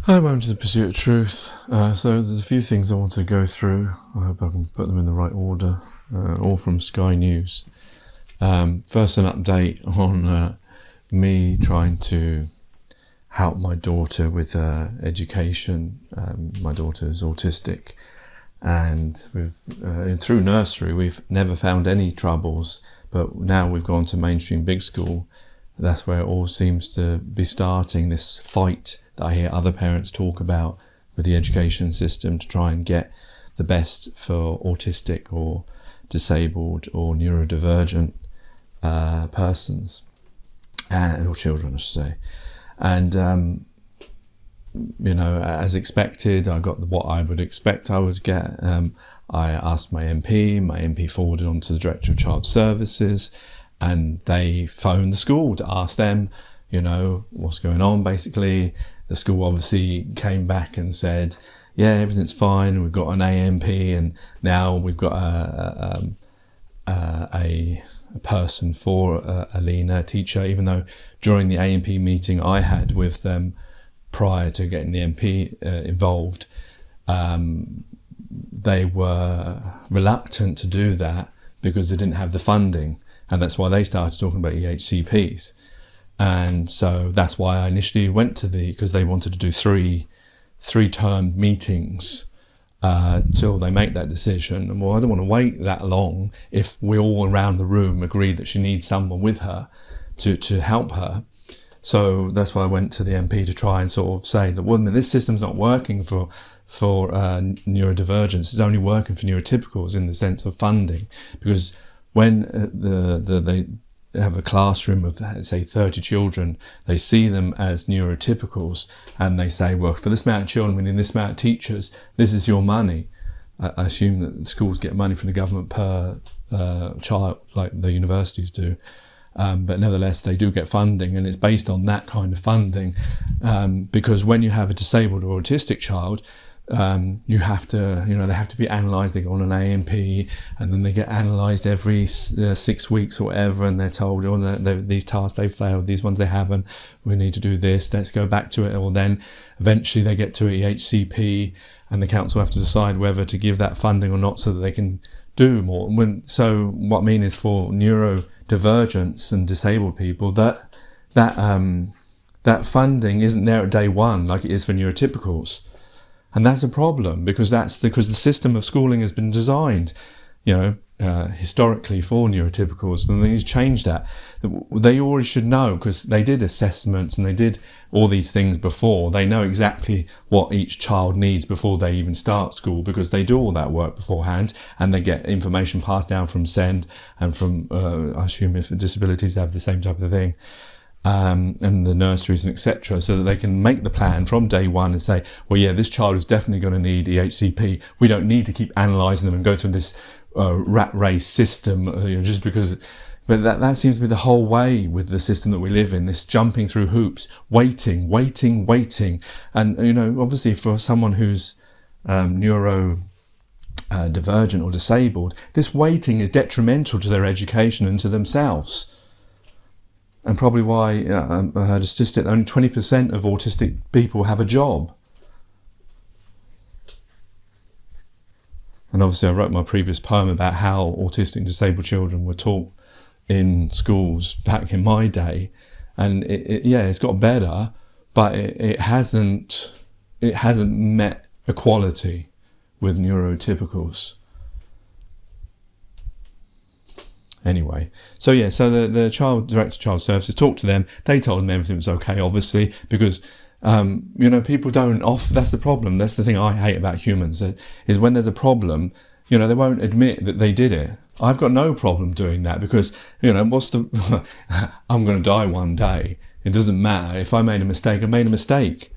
I'm on to the pursuit of truth. So there's a few things I want to go through. I hope I can put them in the right order. All from Sky News. First, an update on me trying to help my daughter with education. My daughter is autistic, and through nursery we've never found any troubles. But now we've gone to mainstream big school. That's where it all seems to be starting, this fight that I hear other parents talk about with the education system to try and get the best for autistic or disabled or neurodivergent persons, or children, I should say. And, as expected, I got what I would expect I would get. I asked my MP forwarded on to the Director of Child Services, and they phoned the school to ask them, what's going on, basically. The school obviously came back and said, yeah, everything's fine, we've got an AMP, and now we've got a person for Alina, a teacher, even though during the AMP meeting I had with them prior to getting the MP involved, they were reluctant to do that because they didn't have the funding, and that's why they started talking about EHCPs. And so that's why I initially went to because they wanted to do three-term meetings till they make that decision. And well, I don't want to wait that long if we all around the room agree that she needs someone with her to help her. So that's why I went to the MP to try and sort of say that, well, this system's not working for neurodivergence. It's only working for neurotypicals in the sense of funding, because when they have a classroom of, say, 30 children, they see them as neurotypicals, and they say, well, for this amount of children, we need this amount of teachers, this is your money. I assume that the schools get money from the government per child, like the universities do. But nevertheless, they do get funding, and it's based on that kind of funding. Because when you have a disabled or autistic child, you have to, they have to be analysed. They go on an AMP, and then they get analysed every 6 weeks or whatever, and they're told, these tasks they've failed, these ones they haven't, we need to do this, let's go back to it. Or then eventually they get to EHCP, and the council have to decide whether to give that funding or not so that they can do more. So what I mean is, for neurodivergence and disabled people, that funding isn't there at day one like it is for neurotypicals. And that's a problem, because the system of schooling has been designed, historically for neurotypicals, and they need to change that. They already should know, because they did assessments and they did all these things before. They know exactly what each child needs before they even start school, because they do all that work beforehand, and they get information passed down from SEND and from, I assume if disabilities have the same type of thing. And the nurseries and etc., so that they can make the plan from day one and say, well, yeah, this child is definitely going to need EHCP. We don't need to keep analysing them and go through this rat race system, just because. But that seems to be the whole way with the system that we live in, this jumping through hoops, waiting. And, obviously for someone who's neurodivergent or disabled, this waiting is detrimental to their education and to themselves. And probably why I heard a statistic that only 20% of autistic people have a job. And obviously I wrote my previous poem about how autistic and disabled children were taught in schools back in my day. And it's got better, but it hasn't met equality with neurotypicals. Anyway, so the Director of Child Services talked to them. They told them everything was okay, obviously, because people don't that's the problem. That's the thing I hate about humans, is when there's a problem, they won't admit that they did it. I've got no problem doing that, because what's the I'm going to die one day. It doesn't matter if I made a mistake. I made a mistake.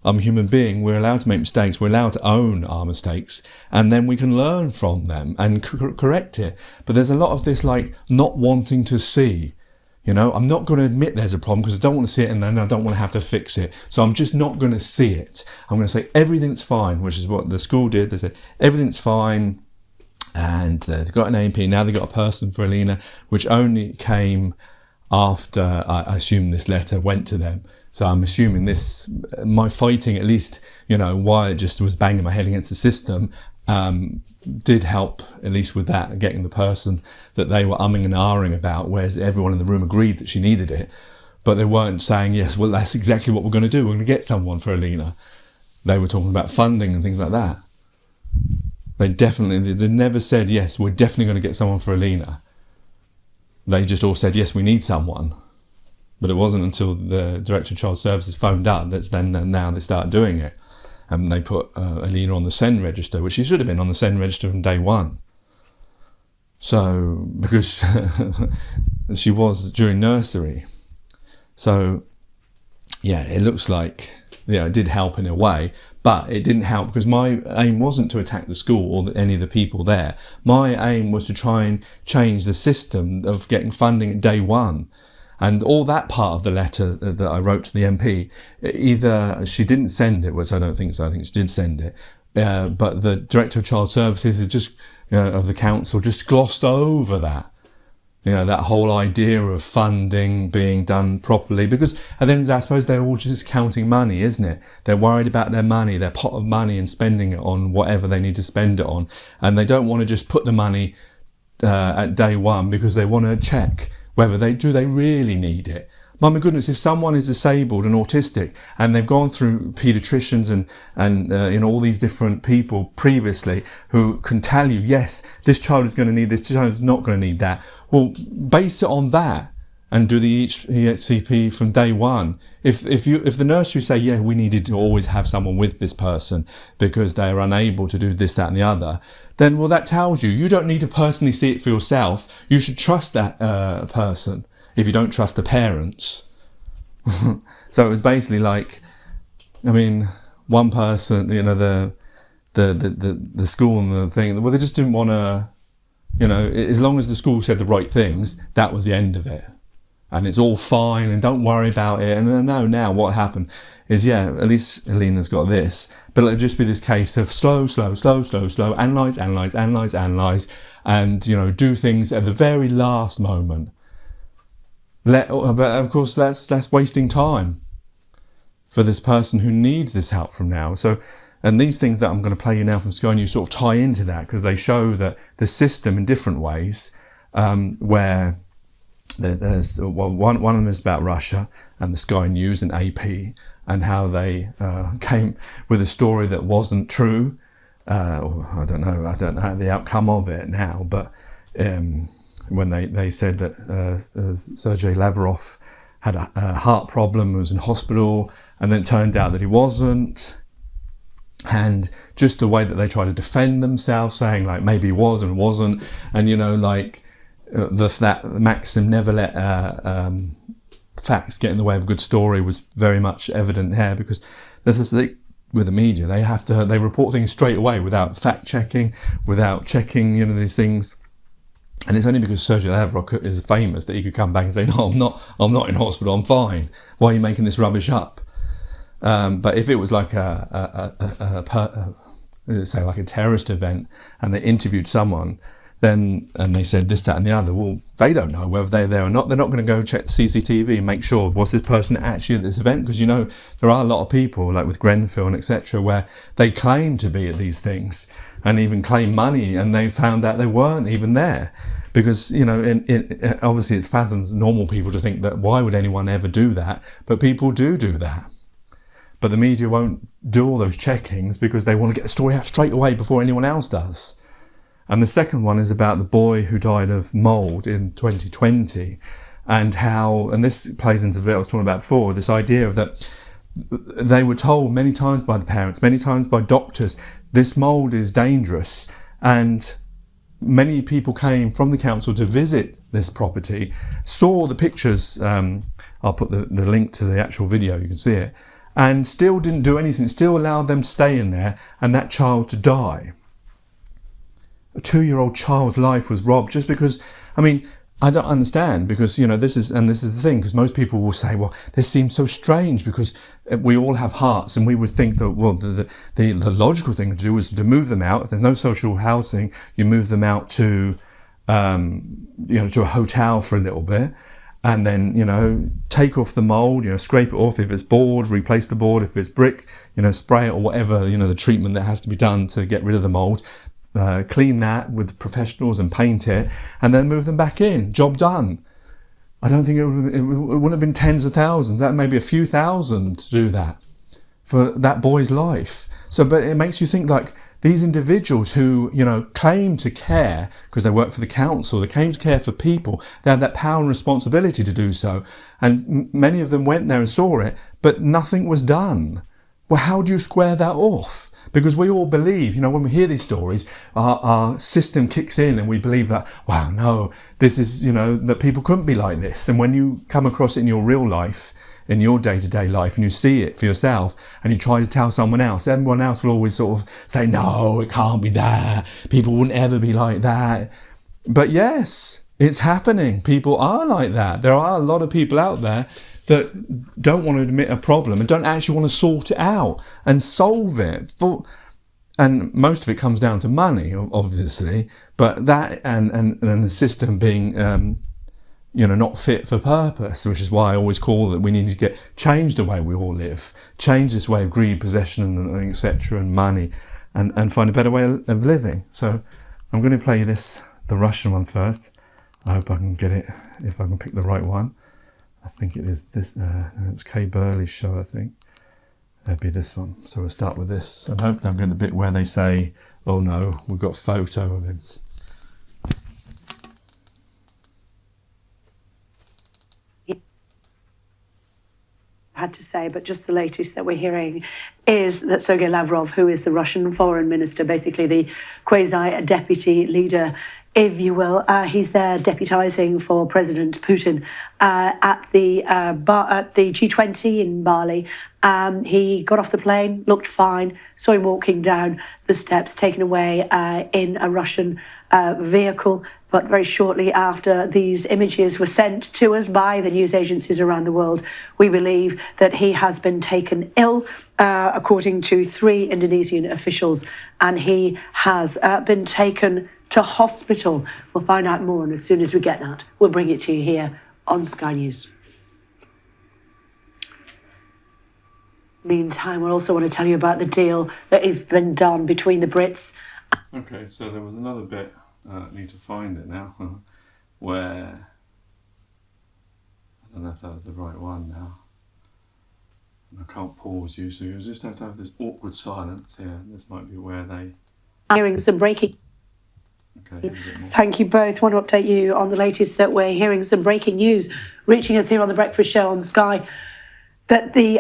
I'm a human being. We're allowed to make mistakes. We're allowed to own our mistakes, and then we can learn from them and correct it. But there's a lot of this, like, not wanting to see. I'm not going to admit there's a problem because I don't want to see it, and then I don't want to have to fix it. So I'm just not going to see it. I'm going to say everything's fine, which is what the school did. They said everything's fine, and they've got an AMP. Now they've got a person for Alina, which only came after, I assume, this letter went to them. So I'm assuming this, my fighting, at least, while it just was banging my head against the system, did help, at least with that, getting the person that they were umming and ahhing about, whereas everyone in the room agreed that she needed it. But they weren't saying, yes, well, that's exactly what we're going to do. We're going to get someone for Alina. They were talking about funding and things like that. They never said, yes, we're definitely going to get someone for Alina. They just all said, yes, we need someone. But it wasn't until the Director of Child Services phoned up that's then now they started doing it. And they put Alina on the SEND register, which she should have been on the SEND register from day one. So, because she was during nursery. So, yeah, it looks like, it did help in a way, but it didn't help because my aim wasn't to attack the school or any of the people there. My aim was to try and change the system of getting funding at day one. And all that part of the letter that I wrote to the MP, either she didn't send it, which I don't think so, I think she did send it, but the Director of Child Services is just, of the council, just glossed over that. That whole idea of funding being done properly, because at the end of the day, I suppose they're all just counting money, isn't it? They're worried about their money, their pot of money, and spending it on whatever they need to spend it on. And they don't want to just put the money at day one because they want to check whether they really need it. My goodness, if someone is disabled and autistic and they've gone through paediatricians and all these different people previously who can tell you, yes, this child is going to need this, this child is not going to need that. Well, base it on that and do the EHCP from day one. If the nursery say, yeah, we needed to always have someone with this person because they are unable to do this, that and the other, then, well, that tells you don't need to personally see it for yourself. You should trust that person if you don't trust the parents. So it was basically like, one person, the school and the thing, well, they just didn't want to, as long as the school said the right things, that was the end of it. And it's all fine and don't worry about it. And now what happened is, at least Alina's got this, but it'll just be this case of slow, analyse, and, do things at the very last moment. But of course, that's wasting time for this person who needs this help from now. So, and these things that I'm going to play you now from Sky News sort of tie into that, because they show that the system in different ways, where there's one of them is about Russia and the Sky News and AP and how they came with a story that wasn't true. I don't know the outcome of it now, but when they said that Sergei Lavrov had a heart problem, was in hospital, and then it turned out that he wasn't. And just the way that they try to defend themselves, saying like maybe he was and wasn't, and that maxim, never let facts get in the way of a good story, was very much evident here, because there's this thing with the media, they report things straight away without fact checking, without checking these things. And it's only because Sergei Lavrov is famous that he could come back and say, no, I'm not in hospital, I'm fine. Why are you making this rubbish up? But if it was like say like a terrorist event and they interviewed someone, and they said this, that and the other, well, they don't know whether they're there or not. They're not going to go check the CCTV and make sure, was this person actually at this event? Because there are a lot of people, like with Grenfell and etc., where they claim to be at these things and even claim money, and they found out they weren't even there. Because, obviously it's fathoms normal people to think that why would anyone ever do that? But people do that. But the media won't do all those checkings because they want to get the story out straight away before anyone else does. And the second one is about the boy who died of mould in 2020, and how, and this plays into the bit I was talking about before, this idea of that they were told many times by the parents, many times by doctors, this mould is dangerous. And many people came from the council to visit this property, saw the pictures, I'll put the link to the actual video, you can see it, and still didn't do anything, still allowed them to stay in there and that child to die. A 2-year-old child's life was robbed just because, I don't understand, because, this is the thing, because most people will say, well, this seems so strange because we all have hearts, and we would think that, well, the logical thing to do is to move them out. If there's no social housing, you move them out to, to a hotel for a little bit, and then, you know, take off the mould, you know, scrape it off if it's board, replace the board if it's brick, you know, spray it or whatever, you know, the treatment that has to be done to get rid of the mould. Clean that with professionals and paint it, and then move them back in. Job done. I don't think it wouldn't have been tens of thousands. That may be a few thousand to do that for that boy's life. So, but it makes you think, like, these individuals who, you know, claim to care because they work for the council, they claim to care for people, they have that power and responsibility to do so. And many of them went there and saw it, but nothing was done. Well, how do you square that off? Because we all believe, you know, when we hear these stories, our system kicks in and we believe that, wow, no, this is, you know, that people couldn't be like this. And when you come across it in your real life, in your day-to-day life, and you see it for yourself, and you try to tell someone else, everyone else will always sort of say, no, it can't be that. People wouldn't ever be like that. But yes, it's happening. People are like that. There are a lot of people out there that don't want to admit a problem and don't actually want to sort it out and solve it. And most of it comes down to money, obviously, but that and the system being, you know, not fit for purpose, which is why I always call that we need to change the way we all live, change this way of greed, possession, and etc., and money, and find a better way of living. So I'm going to play this, the Russian one first. I hope I can get it, if I can pick the right one. I think it is this, it's Kay Burley's show, I think. It'll be this one. So we'll start with this. And hopefully I'm getting the bit where they say, oh no, we've got a photo of him. Had to say, but just the latest that we're hearing is that Sergei Lavrov, who is the Russian foreign minister, basically the quasi-deputy leader, if you will, he's there deputising for President Putin at the G20 in Bali. He got off the plane, looked fine, saw him walking down the steps, taken away in a Russian vehicle. But very shortly after these images were sent to us by the news agencies around the world, we believe that he has been taken ill, according to 3 Indonesian officials, and he has been taken to hospital. We'll find out more, and as soon as we get that, we'll bring it to you here on Sky News. Meantime, we also want to tell you about the deal that has been done between the Brits. Okay, so there was another bit, I need to find it now, where, I don't know if that was the right one now. I can't pause you, so you just have to have this awkward silence here. This might be where they... Hearing some breaking... Okay, here's a bit more. Thank you both. Want to update you on the latest that we're hearing some breaking news reaching us here on the Breakfast Show on Sky, that the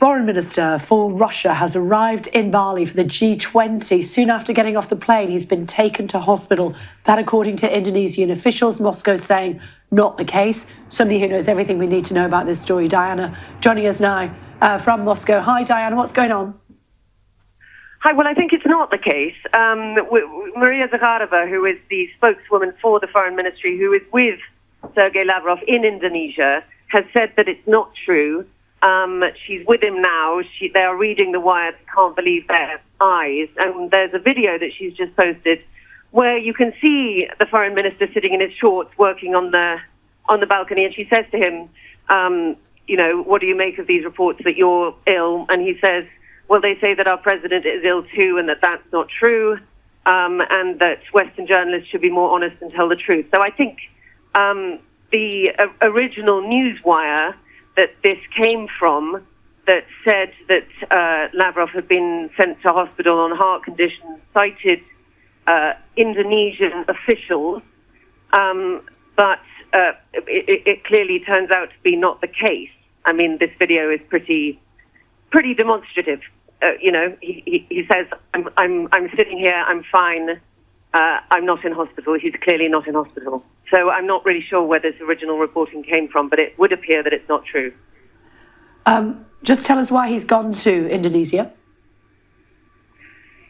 foreign minister for Russia has arrived in Bali for the G20. Soon after getting off the plane, he's been taken to hospital. That, according to Indonesian officials. Moscow saying not the case. Somebody who knows everything we need to know about this story, Diana, joining us now from Moscow. Hi, Diana, what's going on? Hi, well, I think it's not the case. Maria Zakharova, who is the spokeswoman for the foreign ministry, who is with Sergei Lavrov in Indonesia, has said that it's not true. She's with him now. They are reading the wires, can't believe their eyes. And there's a video that she's just posted where you can see the foreign minister sitting in his shorts working on the balcony, and she says to him, you know, what do you make of these reports that you're ill? And he says, well, they say that our president is ill too, and that that's not true, and that Western journalists should be more honest and tell the truth. So I think the original news wire that this came from, that said that Lavrov had been sent to hospital on heart conditions, cited Indonesian officials, but it clearly turns out to be not the case. I mean, this video is pretty demonstrative. You know, he says, I'm sitting here, I'm fine, I'm not in hospital. He's clearly not in hospital. So I'm not really sure where this original reporting came from, but it would appear that it's not true. Just tell us why he's gone to Indonesia.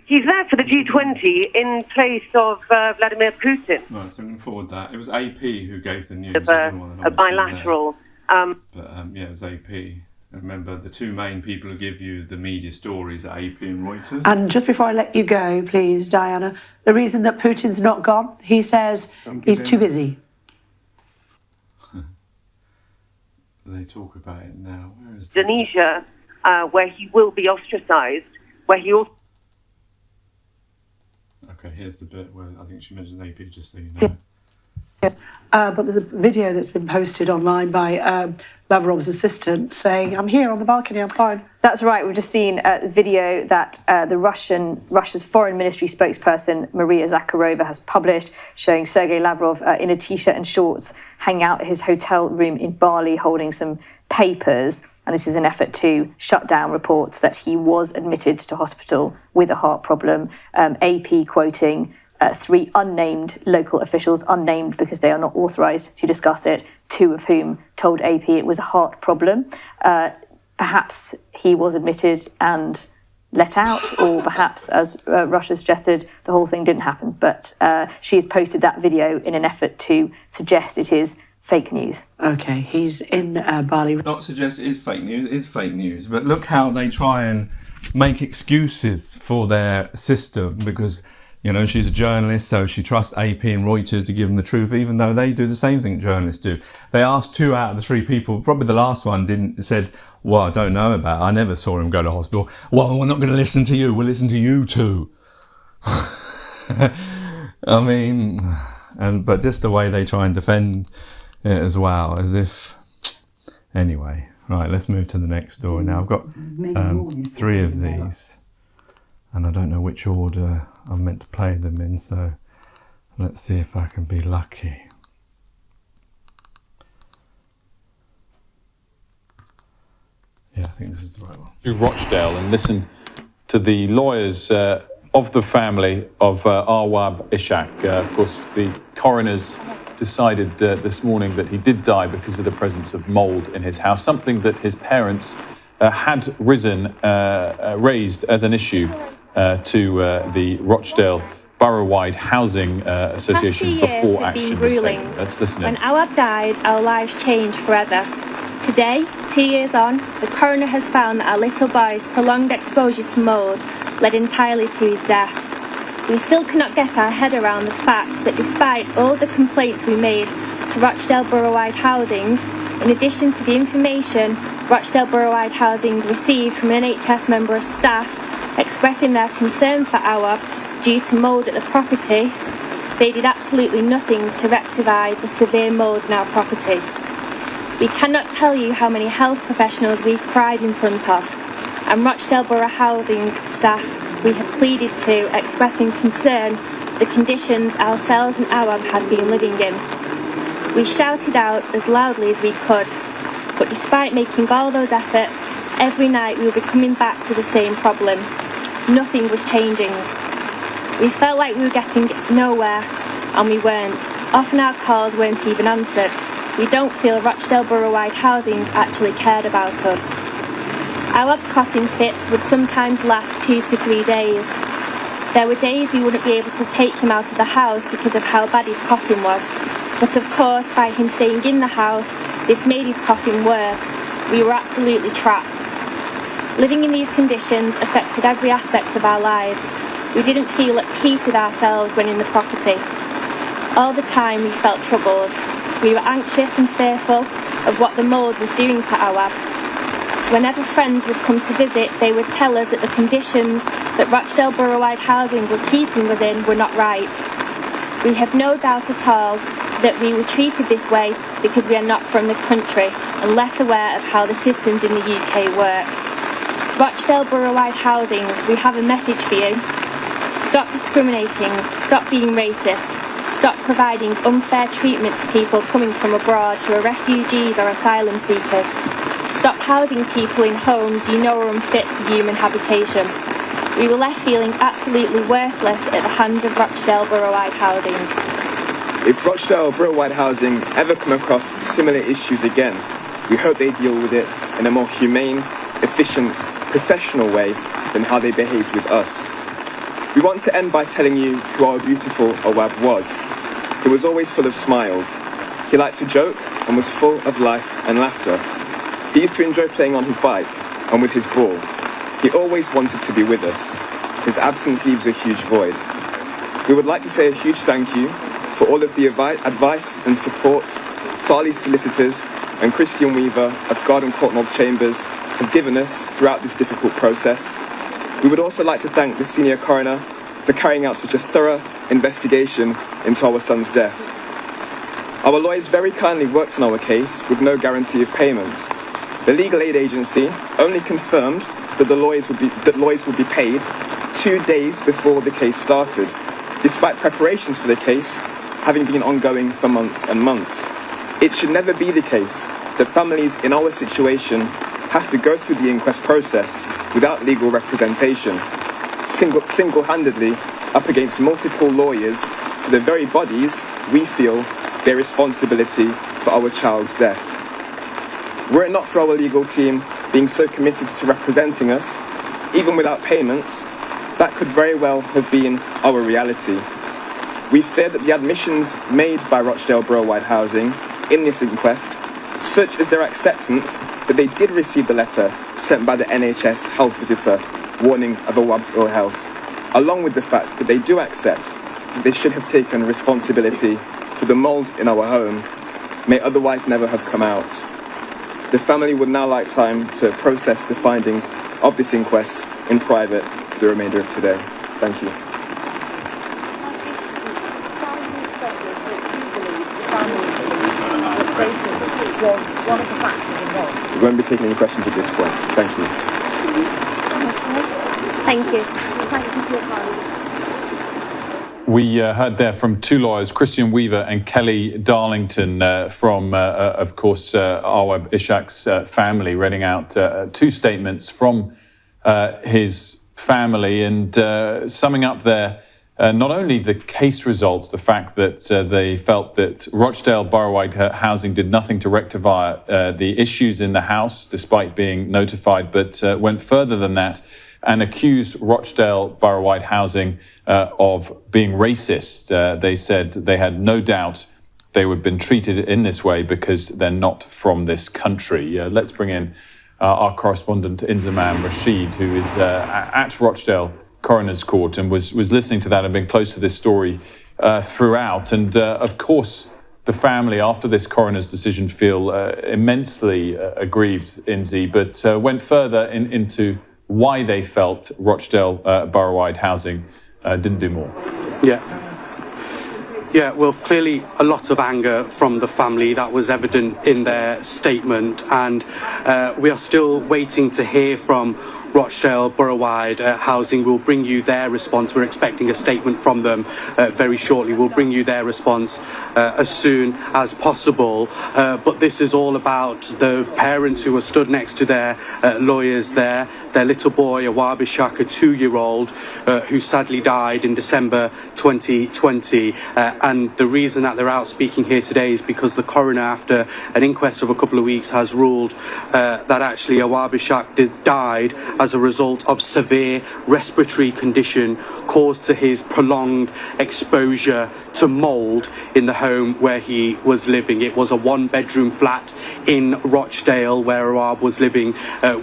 He's there for the G20 in place of Vladimir Putin. Right, so I'm going to forward that. It was AP who gave the news. A bilateral. Yeah, it was AP. Remember, the 2 main people who give you the media stories are AP and Reuters. And just before I let you go, please, Diana, the reason that Putin's not gone, he says he's too busy. They talk about it now. Where is Indonesia, where he will be ostracised, where he also... Okay, here's the bit where I think she mentioned AP, just so you know. Yes, but there's a video that's been posted online by Lavrov's assistant saying, "I'm here on the balcony, I'm fine." That's right. We've just seen a video that Russia's foreign ministry spokesperson Maria Zakharova has published, showing Sergei Lavrov in a t-shirt and shorts hanging out at his hotel room in Bali, holding some papers. And this is an effort to shut down reports that he was admitted to hospital with a heart problem. AP quoting 3 unnamed local officials, unnamed because they are not authorised to discuss it, 2 of whom told AP it was a heart problem. Perhaps he was admitted and let out, or perhaps, as Russia suggested, the whole thing didn't happen. But she has posted that video in an effort to suggest it is fake news. Okay, he's in Bali. Not suggest it is fake news, it is fake news. But look how they try and make excuses for their system, because, you know, she's a journalist, so she trusts AP and Reuters to give them the truth, even though they do the same thing journalists do. They asked 2 out of the 3 people, probably the last one said, well, I don't know about it. I never saw him go to hospital. Well, we're not going to listen to you. We'll listen to you too. I mean, but just the way they try and defend it as well, as if... Anyway, right, let's move to the next story. Now, I've got 3 of these, and I don't know which order I'm meant to play them in, so let's see if I can be lucky. Yeah, I think this is the right one. To Rochdale and listen to the lawyers of the family of Awaab Ishak. Of course, the coroners decided this morning that he did die because of the presence of mould in his house, something that his parents had raised as an issue to the Rochdale Borough-wide Housing Association before action was taken. Let's listen in. When Awaab died, our lives changed forever. Today, 2 years on, the coroner has found that our little boy's prolonged exposure to mould led entirely to his death. We still cannot get our head around the fact that despite all the complaints we made to Rochdale Borough-wide Housing, in addition to the information Rochdale Borough-wide Housing received from an NHS member of staff expressing their concern for Awaab due to mould at the property, they did absolutely nothing to rectify the severe mould in our property. We cannot tell you how many health professionals we've cried in front of, and Rochdale Borough Housing staff we have pleaded to, expressing concern for the conditions ourselves and Awaab had been living in. We shouted out as loudly as we could, but despite making all those efforts, every night we would be coming back to the same problem. Nothing was changing. We felt like we were getting nowhere, and we weren't. Often our calls weren't even answered. We don't feel Rochdale Borough-wide Housing actually cared about us. Awaab's coughing fits would sometimes last 2 to 3 days. There were days we wouldn't be able to take him out of the house because of how bad his coughing was. But of course, by him staying in the house, this made his coughing worse. We were absolutely trapped. Living in these conditions affected every aspect of our lives. We didn't feel at peace with ourselves when in the property. All the time we felt troubled. We were anxious and fearful of what the mould was doing to Awaab. Whenever friends would come to visit, they would tell us that the conditions that Rochdale Borough-wide Housing were keeping us in were not right. We have no doubt at all that we were treated this way because we are not from the country and less aware of how the systems in the UK work. Rochdale Borough-wide Housing, we have a message for you. Stop discriminating, stop being racist, stop providing unfair treatment to people coming from abroad who are refugees or asylum seekers. Stop housing people in homes you know are unfit for human habitation. We were left feeling absolutely worthless at the hands of Rochdale Borough-wide Housing. If Rochdale Borough-wide Housing ever come across similar issues again, we hope they deal with it in a more humane, efficient, professional way than how they behaved with us. We want to end by telling you who our beautiful Awaab was. He was always full of smiles. He liked to joke and was full of life and laughter. He used to enjoy playing on his bike and with his ball. He always wanted to be with us. His absence leaves a huge void. We would like to say a huge thank you for all of the advice and support, Farley solicitors, and Christian Weaver of Garden Court North Chambers have given us throughout this difficult process. We would also like to thank the senior coroner for carrying out such a thorough investigation into our son's death. Our lawyers very kindly worked on our case with no guarantee of payments. The legal aid agency only confirmed that lawyers would be paid 2 days before the case started, despite preparations for the case having been ongoing for months and months. It should never be the case that families in our situation have to go through the inquest process without legal representation, single-handedly up against multiple lawyers for the very bodies we feel bear responsibility for our child's death. Were it not for our legal team being so committed to representing us, even without payments, that could very well have been our reality. We fear that the admissions made by Rochdale Borough-wide Housing in this inquest, such as their acceptance that they did receive the letter sent by the NHS health visitor warning of Awaab's ill health, along with the fact that they do accept that they should have taken responsibility for the mould in our home, may otherwise never have come out. The family would now like time to process the findings of this inquest in private for the remainder of today. Thank you. We won't be taking any questions at this point. Thank you. Thank you. We heard there from two lawyers, Christian Weaver and Kelly Darlington, from, of course, Awaab Ishak's family, reading out two statements from his family and summing up their not only the case results, the fact that they felt that Rochdale Borough-wide Housing did nothing to rectify the issues in the house, despite being notified, but went further than that and accused Rochdale Borough-wide Housing of being racist. They said they had no doubt they would have been treated in this way because they're not from this country. Let's bring in our correspondent Inzamam Rashid, who is at Rochdale Coroner's Court and was listening to that and been close to this story throughout. And of course, the family, after this coroner's decision, feel immensely aggrieved, Inzi, but went further into why they felt Rochdale Borough-wide Housing didn't do more. Yeah, well, clearly a lot of anger from the family. That was evident in their statement, and we are still waiting to hear from Rochdale Borough-wide Housing. We'll bring you their response. We're expecting a statement from them very shortly. We'll bring you their response as soon as possible. But this is all about the parents who were stood next to their lawyers there. Their little boy, Awaab Ishak, a 2-year-old, who sadly died in December 2020. And the reason that they're out speaking here today is because the coroner, after an inquest of a couple of weeks, has ruled that actually Awaab Ishak died as a result of severe respiratory condition caused to his prolonged exposure to mould in the home where he was living. It was a 1-bedroom flat in Rochdale where Awaab was living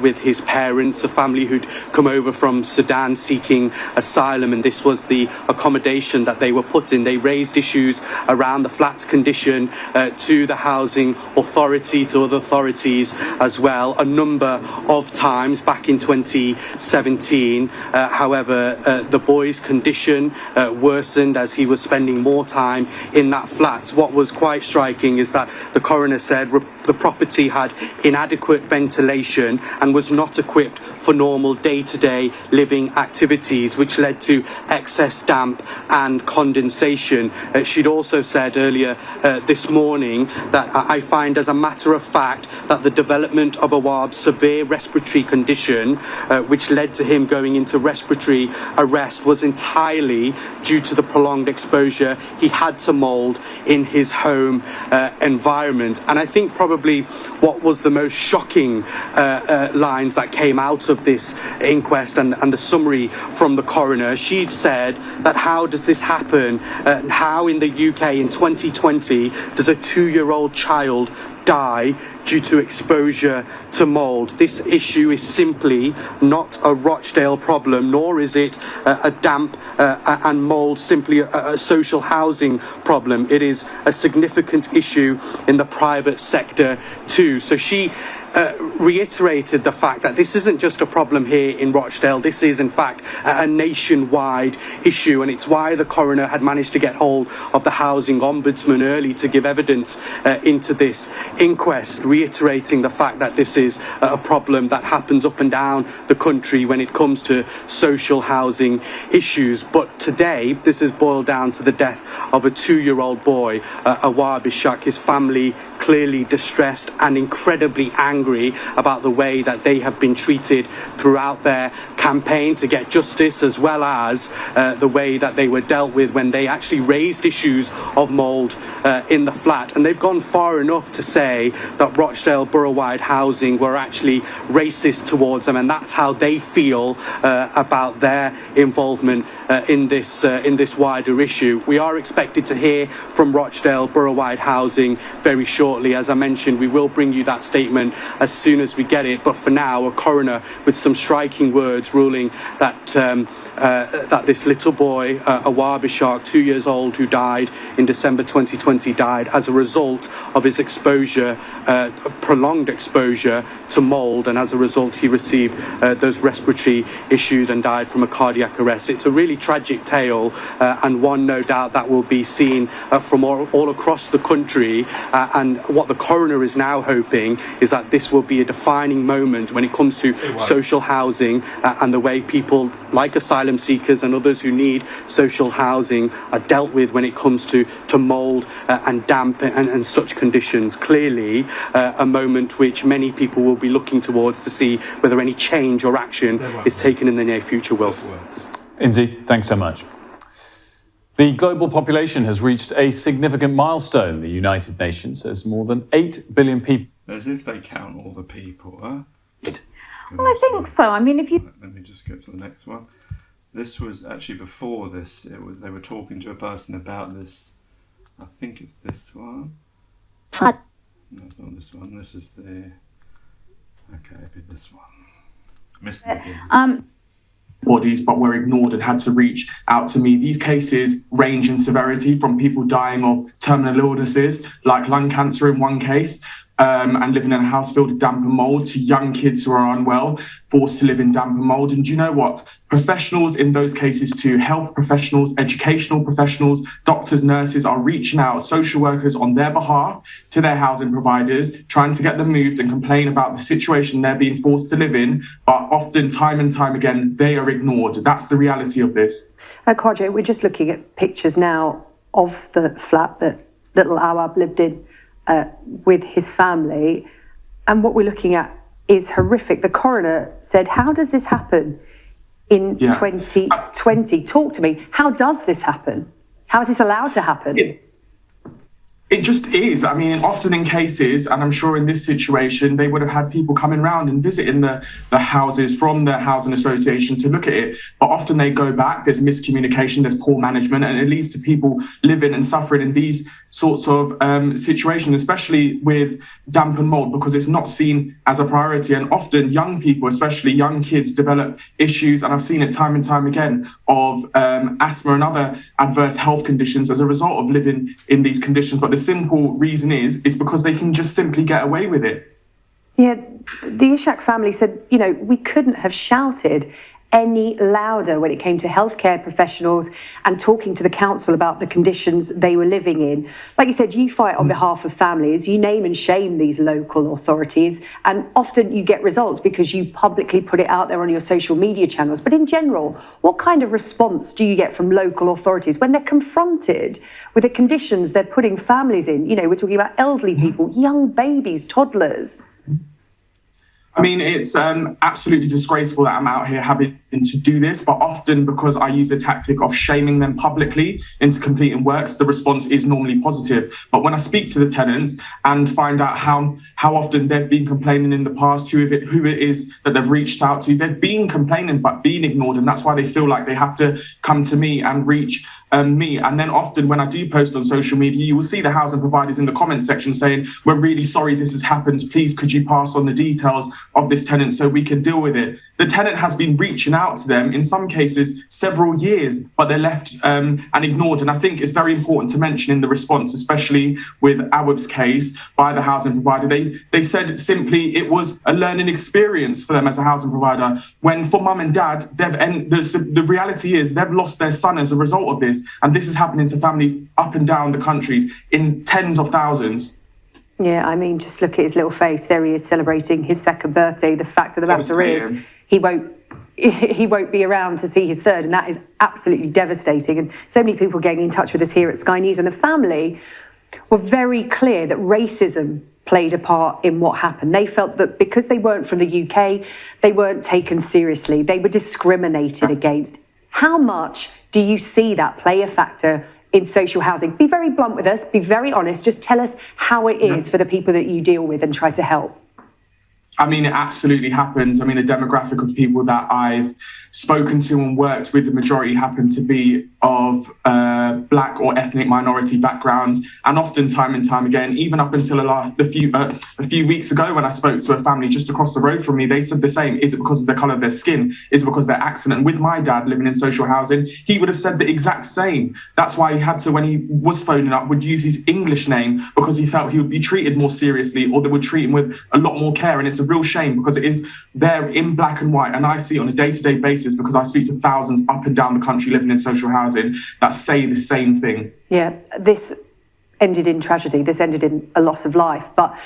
with his parents, a family who'd come over from Sudan seeking asylum, and this was the accommodation that they were put in. They raised issues around the flat's condition to the housing authority, to other authorities as well, a number of times back in 2017. However, the boy's condition worsened as he was spending more time in that flat. What was quite striking is that the coroner said the property had inadequate ventilation and was not equipped for normal day-to-day living activities, which led to excess damp and condensation. She'd also said earlier this morning that I find, as a matter of fact, that the development of Awaab's severe respiratory condition, which led to him going into respiratory arrest, was entirely due to the prolonged exposure he had to mould in his home environment. And I think probably what was the most shocking lines that came out of this inquest and the summary from the coroner, she'd said that how does this happen? How how in the UK in 2020 does a 2-year-old child die due to exposure to mould. This issue is simply not a Rochdale problem, nor is it a damp and mould simply a social housing problem. It is a significant issue in the private sector too. So she reiterated the fact that this isn't just a problem here in Rochdale, this is in fact a nationwide issue, and it's why the coroner had managed to get hold of the housing ombudsman early to give evidence into this inquest, reiterating the fact that this is a problem that happens up and down the country when it comes to social housing issues. But today this has boiled down to the death of a 2-year-old boy, Awaab Ishak. His family clearly distressed and incredibly angry about the way that they have been treated throughout their campaign to get justice, as well as the way that they were dealt with when they actually raised issues of mould in the flat. And they've gone far enough to say that Rochdale borough-wide housing were actually racist towards them, and that's how they feel about their involvement in this wider issue. We are expected to hear from Rochdale borough-wide housing very shortly. As I mentioned, we will bring you that statement as soon as we get it. But for now, a coroner with some striking words ruling that that this little boy, Awaab Ishak, 2 years old, who died in December 2020, died as a result of his exposure, prolonged exposure to mould, and as a result he received those respiratory issues and died from a cardiac arrest. It's a really tragic tale, and one no doubt that will be seen from all across the country, and what the coroner is now hoping is that this will be a defining moment when it comes to social housing and the way people like asylum seekers and others who need social housing are dealt with when it comes to mould and damp and such conditions. Clearly a moment which many people will be looking towards to see whether any change or action is taken in the near future. Will. Inzi, thanks so much. The global population has reached a significant milestone. The United Nations says more than 8 billion people. As if they count all the people, huh? Well, I think so. I mean, if you... Let me just go to the next one. This was actually before this. They were talking to a person about this. I think it's this one. No, it's not this one. This is the... Okay, it'd be this one. Missed it again. Bodies, but were ignored and had to reach out to me. These cases range in severity from people dying of terminal illnesses like lung cancer in one case, and living in a house filled with damp and mould, to young kids who are unwell, forced to live in damp and mould. And do you know what? Professionals in those cases too, health professionals, educational professionals, doctors, nurses are reaching out, social workers on their behalf to their housing providers, trying to get them moved and complain about the situation they're being forced to live in. But often, time and time again, they are ignored. That's the reality of this. Kwajo, we're just looking at pictures now of the flat that little Awaab lived in with his family, and what we're looking at is horrific. The coroner said, how does this happen in 2020? Talk to me. How does this happen? How is this allowed to happen? It just is. I mean, often in cases, and I'm sure in this situation, they would have had people coming round and visiting the houses from the housing association to look at it. But often they go back, there's miscommunication, there's poor management, and it leads to people living and suffering in these sorts of situations, especially with damp and mould, because it's not seen as a priority. And often young people, especially young kids, develop issues, and I've seen it time and time again, of asthma and other adverse health conditions as a result of living in these conditions. But the simple reason is because they can just simply get away with it. Yeah, the Ishak family said, you know, we couldn't have shouted any louder when it came to healthcare professionals and talking to the council about the conditions they were living in. Like you said, you fight on behalf of families, you name and shame these local authorities, and often you get results because you publicly put it out there on your social media channels. But in general, what kind of response do you get from local authorities when they're confronted with the conditions they're putting families in? You know, we're talking about elderly people, young babies, toddlers. I mean, it's absolutely disgraceful that I'm out here having to do this, but often because I use the tactic of shaming them publicly into completing works, the response is normally positive. But when I speak to the tenants and find out how often they've been complaining in the past, who it is that they've reached out to, they've been complaining but being ignored, and that's why they feel like they have to come to me and reach me. And then often when I do post on social media, you will see the housing providers in the comment section saying, we're really sorry this has happened. Please, could you pass on the details of this tenant so we can deal with it? The tenant has been reaching out to them, in some cases, several years, but they're left and ignored. And I think it's very important to mention in the response, especially with Awaab's case by the housing provider, they said simply it was a learning experience for them as a housing provider. When for mum and dad, the reality is they've lost their son as a result of this. And this is happening to families up and down the countries in tens of thousands. Yeah, I mean, just look at his little face. There he is celebrating his second birthday. The fact of the matter is he won't be around to see his third, and that is absolutely devastating. And so many people getting in touch with us here at Sky News, and the family were very clear that racism played a part in what happened. They felt that because they weren't from the UK, they weren't taken seriously. They were discriminated against. How much do you see that play a factor in social housing? Be very blunt with us, be very honest, just tell us how it is for the people that you deal with and try to help. I mean, it absolutely happens. I mean, the demographic of people that I've spoken to and worked with, the majority happen to be of black or ethnic minority backgrounds. And often, time and time again, even up until a few weeks ago when I spoke to a family just across the road from me, they said the same. Is it because of the colour of their skin? Is it because of their accent? And with my dad living in social housing, he would have said the exact same. That's why he had to, when he was phoning up, would use his English name because he felt he would be treated more seriously, or they would treat him with a lot more care. And it's a real shame because it is there in black and white. And I see it on a day-to-day basis because I speak to thousands up and down the country living in social housing that say the same thing. Yeah, this ended in tragedy. This ended in a loss of life. But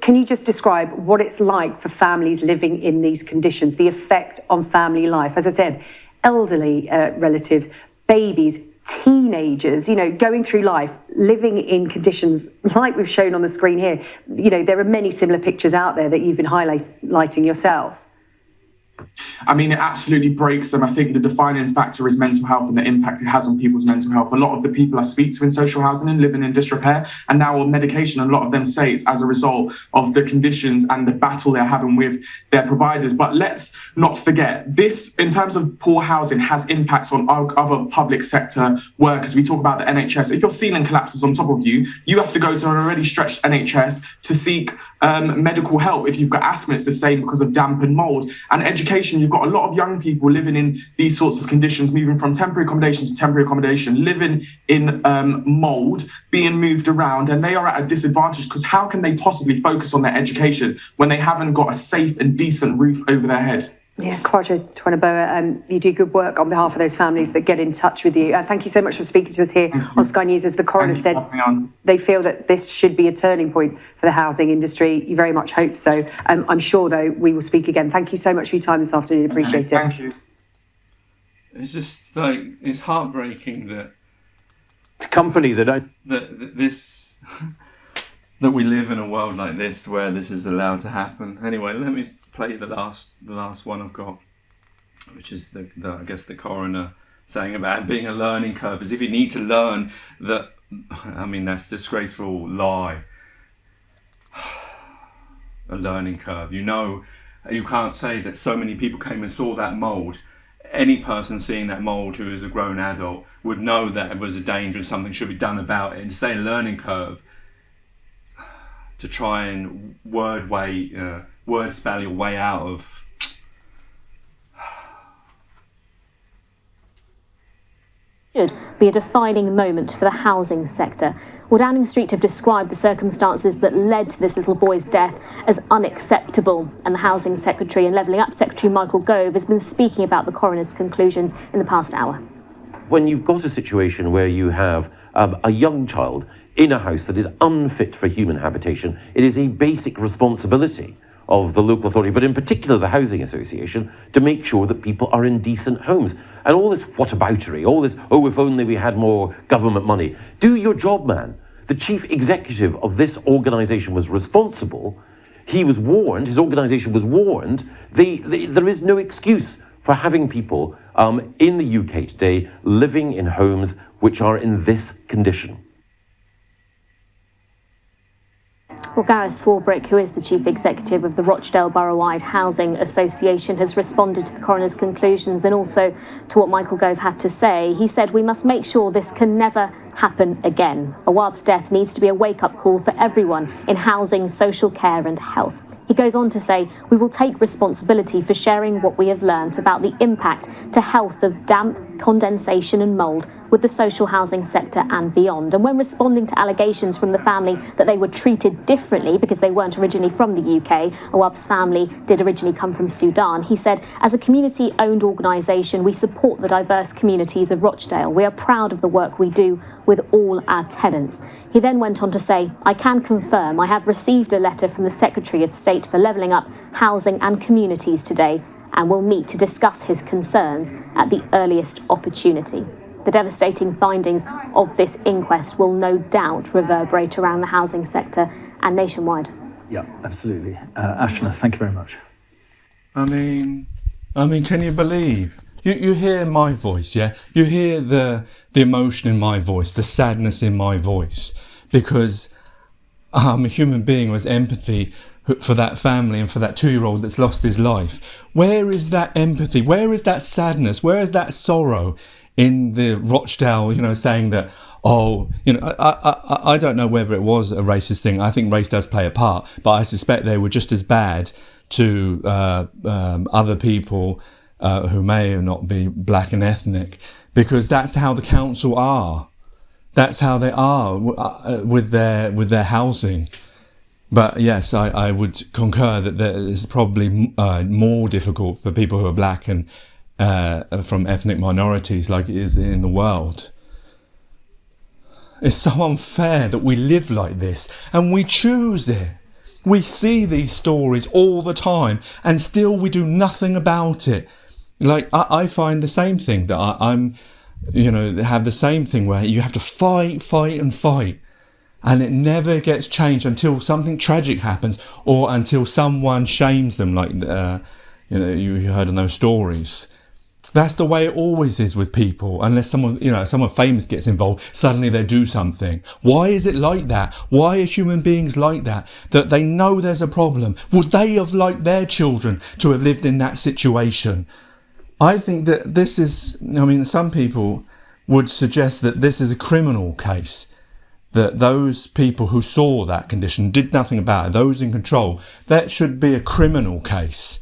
can you just describe what it's like for families living in these conditions, the effect on family life? As I said, elderly relatives, babies, teenagers, going through life, living in conditions like we've shown on the screen here. There are many similar pictures out there that you've been highlighting yourself. I mean, it absolutely breaks them. I think the defining factor is mental health and the impact it has on people's mental health. A lot of the people I speak to in social housing and living in disrepair and now on medication, a lot of them say it's as a result of the conditions and the battle they're having with their providers. But let's not forget, this, in terms of poor housing, has impacts on other public sector workers. We talk about the NHS. If your ceiling collapses on top of you, you have to go to an already stretched NHS to seek medical help. If you've got asthma, it's the same because of damp and mould. And education, you've got a lot of young people living in these sorts of conditions, moving from temporary accommodation to temporary accommodation, living in mould, being moved around, and they are at a disadvantage because how can they possibly focus on their education when they haven't got a safe and decent roof over their head? Yeah, Kwaja Twanaboa, you do good work on behalf of those families that get in touch with you. Thank you so much for speaking to us here on Sky News. As the coroner said, they feel that this should be a turning point for the housing industry. You very much hope so. I'm sure, though, we will speak again. Thank you so much for your time this afternoon. Appreciate it. Thank you. It's just it's heartbreaking that company that that we live in a world like this where this is allowed to happen. Anyway, let me play the last one I've got, which is I guess the coroner saying about it being a learning curve, as if you need to learn that. I mean, that's a disgraceful lie. A learning curve. You can't say that so many people came and saw that mould. Any person seeing that mould who is a grown adult would know that it was a danger and something should be done about it. And to say a learning curve, to try and word spell your way out of. Should be a defining moment for the housing sector. Well, Downing Street have described the circumstances that led to this little boy's death as unacceptable, and the Housing Secretary and Levelling Up Secretary Michael Gove has been speaking about the coroner's conclusions in the past hour. When you've got a situation where you have a young child in a house that is unfit for human habitation, it is a basic responsibility of the local authority, but in particular the housing association, to make sure that people are in decent homes. And all this whataboutery, all this, if only we had more government money. Do your job, man. The chief executive of this organisation was responsible. He was warned, his organisation was warned. There is no excuse for having people in the UK today living in homes which are in this condition. Well, Gareth Swarbrick, who is the Chief Executive of the Rochdale Borough-wide Housing Association, has responded to the coroner's conclusions and also to what Michael Gove had to say. He said, "We must make sure this can never happen again. Awaab's death needs to be a wake-up call for everyone in housing, social care and health." He goes on to say, "We will take responsibility for sharing what we have learnt about the impact to health of damp, condensation and mould with the social housing sector and beyond." And when responding to allegations from the family that they were treated differently because they weren't originally from the UK, Awaab's family did originally come from Sudan, he said, "As a community-owned organisation, we support the diverse communities of Rochdale. We are proud of the work we do with all our tenants." He then went on to say, "I can confirm I have received a letter from the Secretary of State for Levelling Up Housing and Communities today and will meet to discuss his concerns at the earliest opportunity." The devastating findings of this inquest will no doubt reverberate around the housing sector and nationwide. Yeah, absolutely. Ashna, thank you very much. I mean, can you believe? You hear my voice, yeah? You hear the emotion in my voice, the sadness in my voice, because I'm a human being who has empathy for that family and for that 2-year-old that's lost his life. Where is that empathy? Where is that sadness? Where is that sorrow in the Rochdale, saying that, I don't know whether it was a racist thing. I think race does play a part, but I suspect they were just as bad to other people who may or not be black and ethnic, because that's how the council are. That's how they are with their housing. But yes, I would concur that it is probably more difficult for people who are black and from ethnic minorities like it is in the world. It's so unfair that we live like this and we choose it. We see these stories all the time and still we do nothing about it. Like, I find the same thing, that I'm have the same thing where you have to fight and it never gets changed until something tragic happens or until someone shames them, like you heard in those stories. That's the way it always is with people, unless someone famous gets involved, suddenly they do something. Why is it like that? Why are human beings like that? That they know there's a problem. Would they have liked their children to have lived in that situation? I think that this is, some people would suggest that this is a criminal case, that those people who saw that condition, did nothing about it, those in control, that should be a criminal case.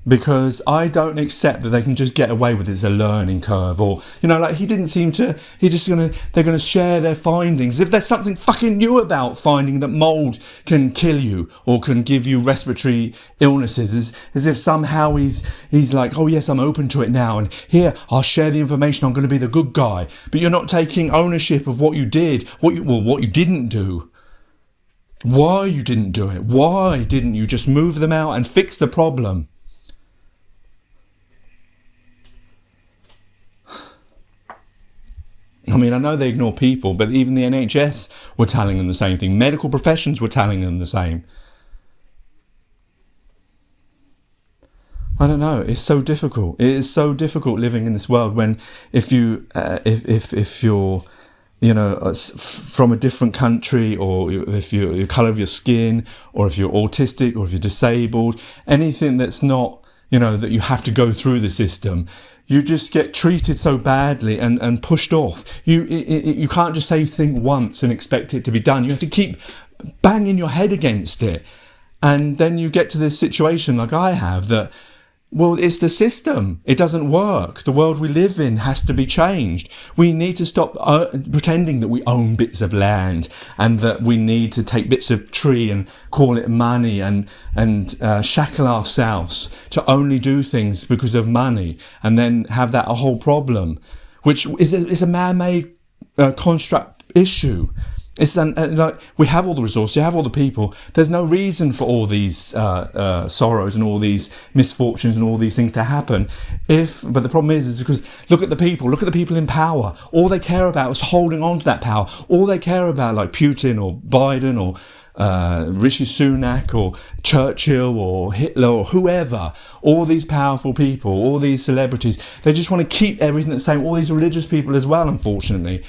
Because I don't accept that they can just get away with it as a learning curve, or he didn't seem to. They're gonna share their findings. If there's something fucking new about finding that mould can kill you or can give you respiratory illnesses, as if somehow he's like, oh yes, I'm open to it now, and here I'll share the information. I'm going to be the good guy, but you're not taking ownership of what you did, what you didn't do. Why you didn't do it? Why didn't you just move them out and fix the problem? I know they ignore people, but even the NHS were telling them the same thing. Medical professions were telling them the same. I don't know. It's so difficult. It is so difficult living in this world when if you're from a different country, or if you're the colour of your skin, or if you're autistic, or if you're disabled, anything that's not, that you have to go through the system, you just get treated so badly and pushed off. You can't just say thing once and expect it to be done. You have to keep banging your head against it. And then you get to this situation like I have that, well, it's the system. It doesn't work. The world we live in has to be changed. We need to stop pretending that we own bits of land and that we need to take bits of tree and call it money and shackle ourselves to only do things because of money and then have that a whole problem, which is a man-made construct issue. It's like we have all the resources, you have all the people. There's no reason for all these sorrows and all these misfortunes and all these things to happen. But the problem is because look at the people in power. All they care about is holding on to that power. All they care about, like Putin or Biden or Rishi Sunak or Churchill or Hitler or whoever, all these powerful people, all these celebrities, they just want to keep everything the same. All these religious people as well, unfortunately,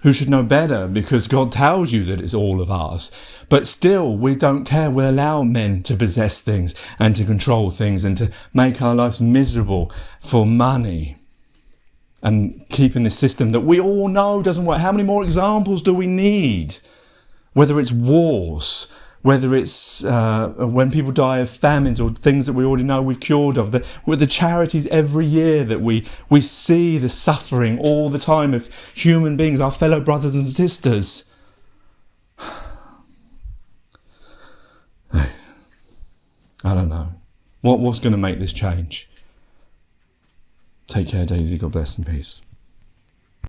who should know better because God tells you that it's all of ours. But still, we don't care. We allow men to possess things and to control things and to make our lives miserable for money. And keeping this system that we all know doesn't work. How many more examples do we need? Whether it's wars, whether it's when people die of famines or things that we already know we've cured of. With the charities every year that we see the suffering all the time of human beings, our fellow brothers and sisters. I don't know. What's going to make this change? Take care, Daisy. God bless and peace.